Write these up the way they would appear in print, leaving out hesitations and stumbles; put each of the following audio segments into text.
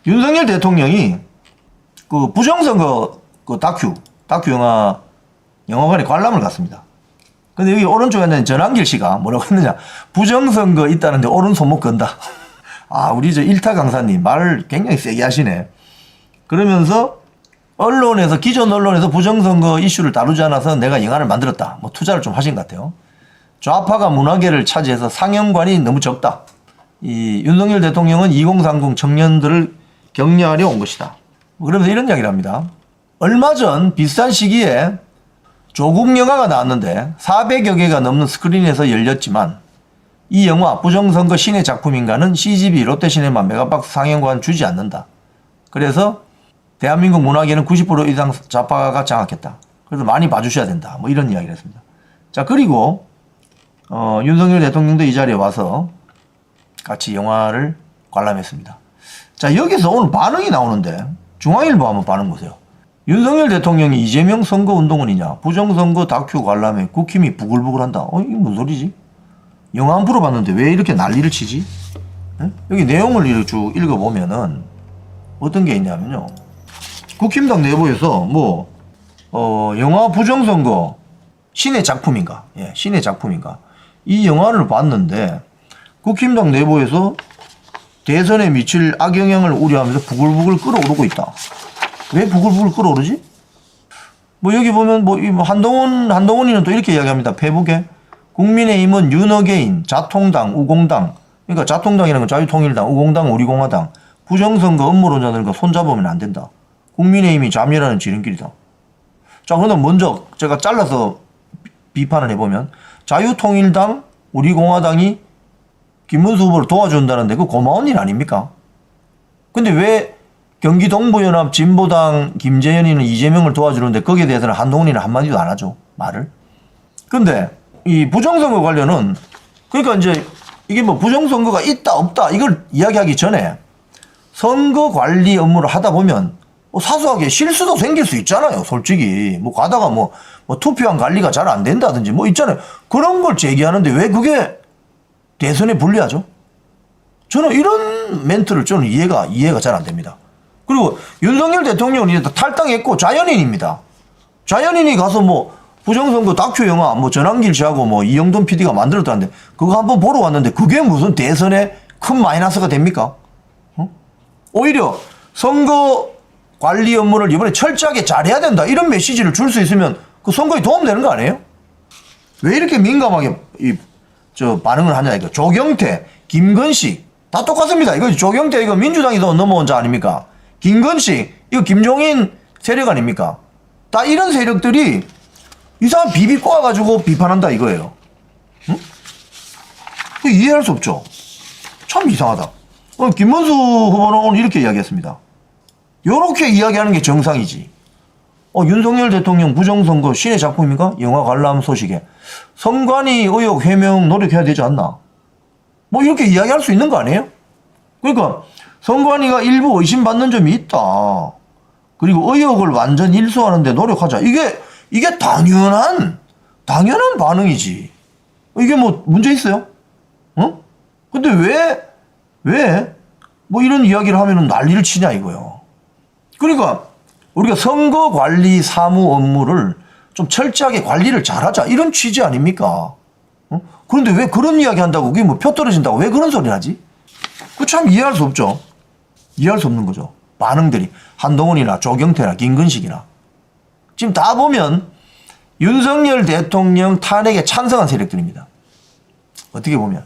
윤석열 대통령이 그 부정선거 그 다큐 영화관에 관람을 갔습니다. 근데 여기 오른쪽에 있는 전한길 씨가 뭐라고 했느냐. 부정선거 있다는데 오른손목 건다. 아, 우리 저 일타 강사님 말을 굉장히 세게 하시네. 그러면서 언론에서, 기존 언론에서 부정선거 이슈를 다루지 않아서 내가 영화를 만들었다. 뭐 투자를 좀 하신 것 같아요. 좌파가 문화계를 차지해서 상영관이 너무 적다. 이 윤석열 대통령은 2030 청년들을 격려하려 온 것이다. 그러면서 이런 이야기를 합니다. 얼마 전 비슷한 시기에 조국 영화가 나왔는데 400여 개가 넘는 스크린에서 열렸지만 이 영화 부정선거 신의 작품인가는 CGV 롯데시네마 메가박스 상영관 주지 않는다. 그래서 대한민국 문화계는 90% 이상 좌파가 장악했다. 그래서 많이 봐주셔야 된다. 뭐 이런 이야기를 했습니다. 자, 그리고 윤석열 대통령도 이 자리에 와서 같이 영화를 관람했습니다. 자, 여기서 오늘 반응이 나오는데 중앙일보 한번 반응 보세요. 윤석열 대통령이 이재명 선거운동원이냐, 부정선거 다큐 관람에 국힘이 부글부글한다. 이게 무슨 소리지? 영화 안 풀어봤는데 왜 이렇게 난리를 치지? 네? 여기 내용을 이렇게 쭉 읽어보면은 어떤 게 있냐면요. 국힘당 내부에서 영화 부정선거 신의 작품인가? 예, 신의 작품인가? 이 영화를 봤는데 국힘당 내부에서 대선에 미칠 악영향을 우려하면서 부글부글 끓어오르고 있다. 왜 부글부글 끓어오르지? 여기 보면 한동훈이는 또 이렇게 이야기합니다. 페북에 국민의힘은 윤어게인, 자통당, 우공당, 그러니까 자통당이라는 건 자유통일당, 우공당, 우리공화당, 부정선거 음모론자들과 손잡으면 안 된다. 국민의힘이 잠재라는 지름길이다. 자, 그러면 먼저 제가 잘라서 비판을 해보면 자유통일당, 우리공화당이 김문수 후보를 도와준다는데 그거 고마운 일 아닙니까? 근데 왜 경기 동부연합 진보당 김재현이는 이재명을 도와주는데 거기에 대해서는 한동훈이는 한마디도 안 하죠. 말을. 근데 이 부정선거 관련은 그러니까 이제 이게 부정선거가 있다 없다 이걸 이야기하기 전에 선거 관리 업무를 하다 보면 사소하게 실수도 생길 수 있잖아요. 솔직히 가다가 투표한 관리가 잘 안 된다든지 있잖아요. 그런 걸 제기하는데 왜 그게 대선에 불리하죠? 저는 이런 멘트를 이해가 잘 안 됩니다. 그리고 윤석열 대통령은 이제 탈당했고 자연인입니다. 자연인이 가서 부정선거 다큐 영화 전한길 씨하고 이영돈 PD가 만들었다는데 그거 한번 보러 왔는데 그게 무슨 대선에 큰 마이너스가 됩니까? 오히려 선거 관리 업무를 이번에 철저하게 잘해야 된다 이런 메시지를 줄 수 있으면 그 선거에 도움되는 거 아니에요? 왜 이렇게 민감하게 반응을 하냐 이거. 조경태, 김건식 다 똑같습니다. 이거 조경태 이거 민주당에서 넘어온 자 아닙니까? 김건식 이거 김종인 세력 아닙니까? 다 이런 세력들이 이상한 비비 꼬아가지고 비판한다 이거예요. 응? 이해할 수 없죠. 참 이상하다. 김문수 후보는 오늘 이렇게 이야기했습니다. 요렇게 이야기하는 게 정상이지. 윤석열 대통령 부정선거 신의 작품입니까? 영화 관람 소식에 선관위 의혹 해명 노력해야 되지 않나? 이렇게 이야기할 수 있는 거 아니에요? 그러니까 선관위가 일부 의심받는 점이 있다. 그리고 의혹을 완전 일소하는 데 노력하자. 이게 당연한 반응이지. 이게 문제 있어요? 근데 왜 이런 이야기를 하면은 난리를 치냐 이거요. 그러니까 우리가 선거관리 사무 업무를 좀 철저하게 관리를 잘하자 이런 취지 아닙니까? 그런데 왜 그런 이야기 한다고 그게 표 떨어진다고 왜 그런 소리 하지? 그거 참 이해할 수 없죠. 이해할 수 없는 거죠. 반응들이 한동훈이나 조경태나 김건식이나 지금 다 보면 윤석열 대통령 탄핵에 찬성한 세력들입니다. 어떻게 보면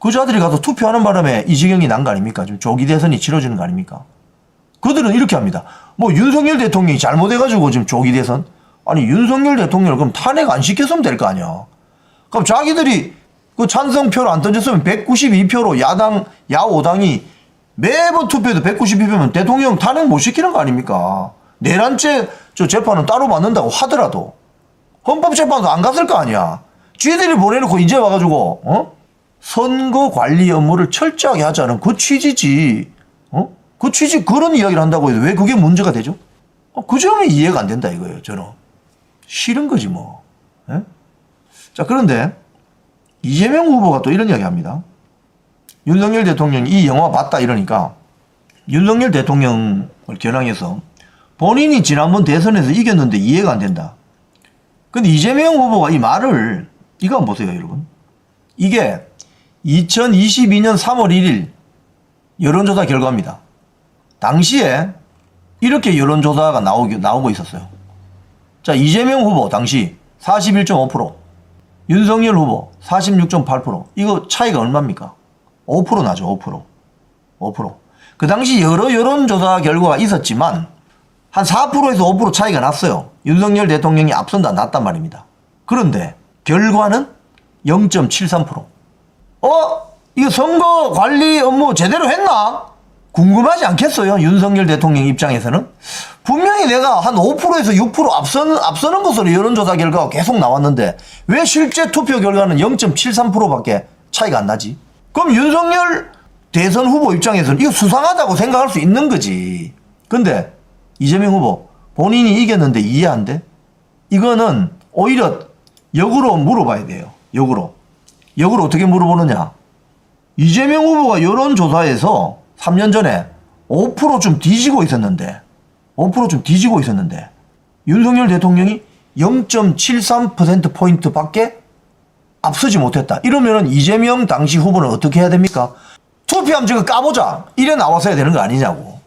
그 자들이 가서 투표하는 바람에 이 지경이 난 거 아닙니까? 지금 조기 대선이 치러지는 거 아닙니까? 그들은 이렇게 합니다. 윤석열 대통령이 잘못해가지고 지금 조기 대선? 아니, 윤석열 대통령을 그럼 탄핵 안 시켰으면 될 거 아니야. 그럼 자기들이 그 찬성표를 안 던졌으면 192표로 야5당이 매번 투표해도 192표면 대통령 탄핵 못 시키는 거 아닙니까? 내란죄 재판은 따로 받는다고 하더라도 헌법재판도 안 갔을 거 아니야. 쥐들이 보내놓고 이제 와가지고 선거 관리 업무를 철저하게 하자는 그 취지지. 그 취지 그런 이야기를 한다고 해도 왜 그게 문제가 되죠? 그 점이 이해가 안 된다 이거예요. 저는 싫은 거지 예? 자, 그런데 이재명 후보가 또 이런 이야기 합니다. 윤석열 대통령이 이 영화 봤다 이러니까 윤석열 대통령을 겨냥해서 본인이 지난번 대선에서 이겼는데 이해가 안 된다. 근데 이재명 후보가 이 말을, 이거 한번 보세요, 여러분. 이게 2022년 3월 1일 여론조사 결과입니다. 당시에 이렇게 여론조사가 나오고 있었어요. 자, 이재명 후보 당시 41.5%, 윤석열 후보 46.8%. 이거 차이가 얼마입니까? 5% 나죠, 5%. 5%. 그 당시 여러 여론조사 결과가 있었지만 한 4%에서 5% 차이가 났어요. 윤석열 대통령이 앞선다 났단 말입니다. 그런데 결과는 0.73%. 이거 선거 관리 업무 제대로 했나? 궁금하지 않겠어요? 윤석열 대통령 입장에서는. 분명히 내가 한 5%에서 6% 앞서는 것으로 여론조사 결과가 계속 나왔는데 왜 실제 투표 결과는 0.73%밖에 차이가 안 나지? 그럼 윤석열 대선 후보 입장에서는 이거 수상하다고 생각할 수 있는 거지. 근데 이재명 후보 본인이 이겼는데 이해 안 돼? 이거는 오히려 역으로 물어봐야 돼요. 역으로 어떻게 물어보느냐? 이재명 후보가 여론조사에서 3년 전에 5%좀 뒤지고 있었는데 윤석열 대통령이 0.73%포인트밖에 앞서지 못했다. 이러면은 이재명 당시 후보는 어떻게 해야 됩니까? 투표함 저거 까보자. 이래 나와서야 되는 거 아니냐고.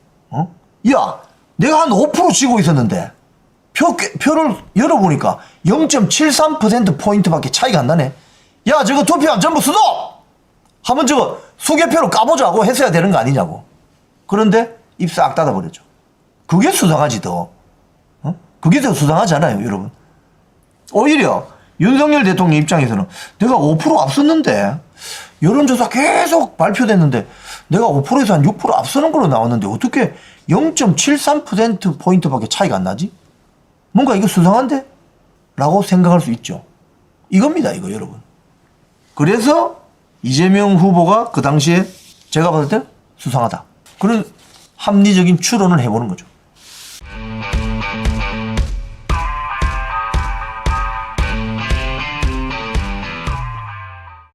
야, 내가 한 5% 지고 있었는데 표를 열어보니까 0.73%포인트밖에 차이가 안 나네. 야, 저거 투표함 전부 수도! 하면 저거 수개표로 까보자고 했어야 되는 거 아니냐고. 그런데 입 싹 닫아버렸죠. 그게 수상하지 더. 그게 더 수상하지 않아요, 여러분. 오히려 윤석열 대통령 입장에서는 내가 5% 앞섰는데 여론조사 계속 발표됐는데 내가 5%에서 한 6% 앞서는 걸로 나왔는데 어떻게 0.73%포인트밖에 차이가 안 나지? 뭔가 이거 수상한데? 라고 생각할 수 있죠. 이겁니다, 이거 여러분. 그래서 이재명 후보가 그 당시에 제가 봤을 때 수상하다. 그런 합리적인 추론을 해보는 거죠.